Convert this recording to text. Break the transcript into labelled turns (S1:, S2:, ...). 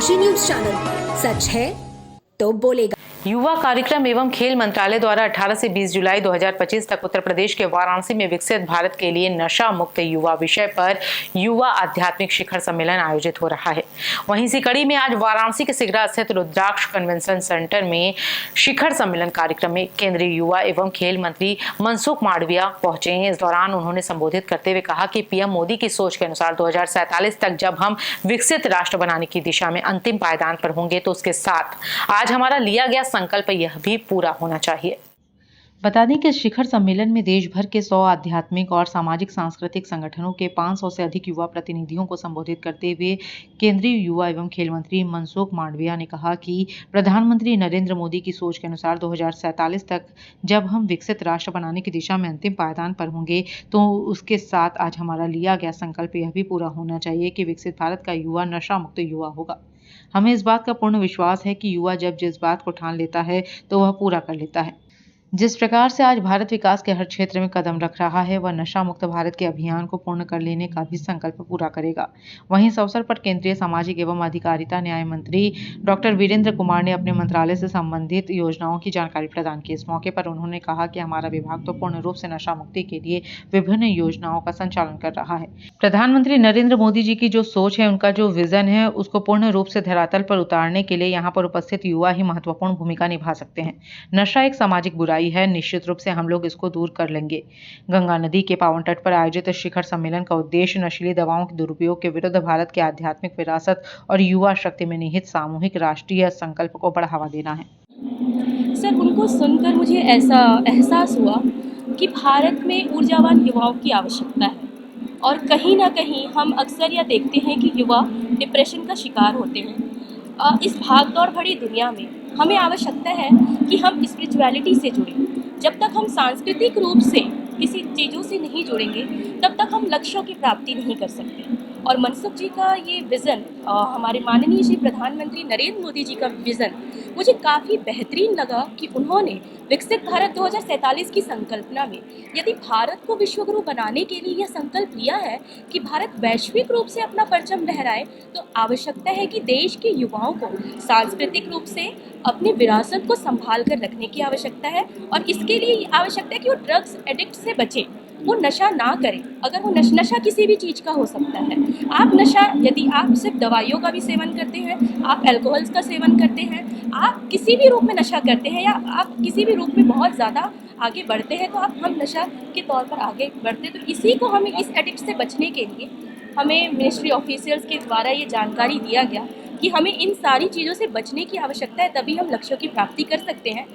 S1: Kashi news channel, सच है तो बोलेगा।
S2: युवा कार्यक्रम एवं खेल मंत्रालय द्वारा 18 से 20 जुलाई 2025 तक उत्तर प्रदेश के वाराणसी में विकसित भारत के लिए नशा मुक्त युवा विषय पर युवा आध्यात्मिक शिखर सम्मेलन आयोजित हो रहा है। वहीं इसी कड़ी में आज वाराणसी के सिगरा स्थित रुद्राक्ष कन्वेंशन सेंटर में शिखर सम्मेलन कार्यक्रम में केंद्रीय युवा एवं खेल मंत्री मनसुख मांडविया पहुंचे। इस दौरान उन्होंने संबोधित करते हुए कहा कि पीएम मोदी की सोच के अनुसार 2047 तक जब हम विकसित राष्ट्र बनाने की दिशा में अंतिम पायदान पर होंगे तो उसके साथ आज हमारा लिया गया संकल्प यह भी पूरा होना चाहिए। बता दें कि इस शिखर सम्मेलन में देश भर के 100 आध्यात्मिक और सामाजिक सांस्कृतिक संगठनों के 500 से अधिक युवा प्रतिनिधियों को संबोधित करते हुए केंद्रीय युवा एवं खेल मंत्री मनसुख मांडविया ने कहा कि प्रधानमंत्री नरेंद्र मोदी की सोच के अनुसार 2047 तक जब हम विकसित राष्ट्र बनाने की दिशा में अंतिम पायदान पर होंगे तो उसके साथ आज हमारा लिया गया संकल्प यह भी पूरा होना चाहिए कि विकसित भारत का युवा नशा मुक्त युवा होगा। हमें इस बात का पूर्ण विश्वास है कि युवा जब जिस बात को ठान लेता है तो वह पूरा कर लेता है। जिस प्रकार से आज भारत विकास के हर क्षेत्र में कदम रख रहा है वह नशा मुक्त भारत के अभियान को पूर्ण कर लेने का भी संकल्प पूरा करेगा। वहीं इस अवसर पर केंद्रीय सामाजिक एवं अधिकारिता न्याय मंत्री डॉक्टर वीरेंद्र कुमार ने अपने मंत्रालय से संबंधित योजनाओं की जानकारी प्रदान की। इस मौके पर उन्होंने कहा कि हमारा विभाग तो पूर्ण रूप से नशा मुक्ति के लिए विभिन्न योजनाओं का संचालन कर रहा है। प्रधानमंत्री नरेंद्र मोदी जी की जो सोच है, उनका जो विजन है, उसको पूर्ण रूप से धरातल पर उतारने के लिए यहाँ पर उपस्थित युवा ही महत्वपूर्ण भूमिका निभा सकते हैं। नशा एक सामाजिक बुराई है, निश्चित रूप से हम लोग इसको दूर कर लेंगे। गंगा नदी के पावन तट पर आयोजित शिखर सम्मेलन का उद्देश्य नशीली दवाओं के दुरुपयोग के विरुद्ध भारत की आध्यात्मिक विरासत और युवा शक्ति में निहित सामूहिक राष्ट्रीय संकल्प को बढ़ावा देना है।
S3: सर, उनको सुनकर मुझे ऐसा एहसास हुआ कि भारत में ऊर्जावान युवाओं की आवश्यकता है और कहीं ना कहीं हम अक्सर यह देखते हैं कि युवा डिप्रेशन का शिकार होते हैं। इस भागदौड़ भरी दुनिया में हमें आवश्यकता है कि हम स्पिरिचुअलिटी से जुड़ें। जब तक हम सांस्कृतिक रूप से किसी चीज़ों से नहीं जुड़ेंगे तब तक हम लक्ष्यों की प्राप्ति नहीं कर सकते। और मनसुख जी का ये विज़न, हमारे माननीय श्री प्रधानमंत्री नरेंद्र मोदी जी का विज़न मुझे काफ़ी बेहतरीन लगा कि उन्होंने विकसित भारत 2047 की संकल्पना में यदि भारत को विश्वगुरु बनाने के लिए यह संकल्प लिया है कि भारत वैश्विक रूप से अपना परचम लहराए, तो आवश्यकता है कि देश के युवाओं को सांस्कृतिक रूप से अपनी विरासत को संभाल कर रखने की आवश्यकता है और इसके लिए आवश्यकता है कि वो ड्रग्स एडिक्ट से बचें, वो नशा ना करें। अगर वो नशा किसी भी चीज़ का हो सकता है। आप नशा, यदि आप सिर्फ दवाइयों का भी सेवन करते हैं, आप अल्कोहल्स का सेवन करते हैं, आप किसी भी रूप में नशा करते हैं या आप किसी भी रूप में बहुत ज़्यादा आगे बढ़ते हैं, तो हम नशा के तौर पर आगे बढ़ते हैं। तो इसी को हमें, इस एडिक्ट से बचने के लिए हमें मिनिस्ट्री ऑफिशियल्स के द्वारा ये जानकारी दिया गया कि हमें इन सारी चीज़ों से बचने की आवश्यकता है, तभी हम लक्ष्यों की प्राप्ति कर सकते हैं।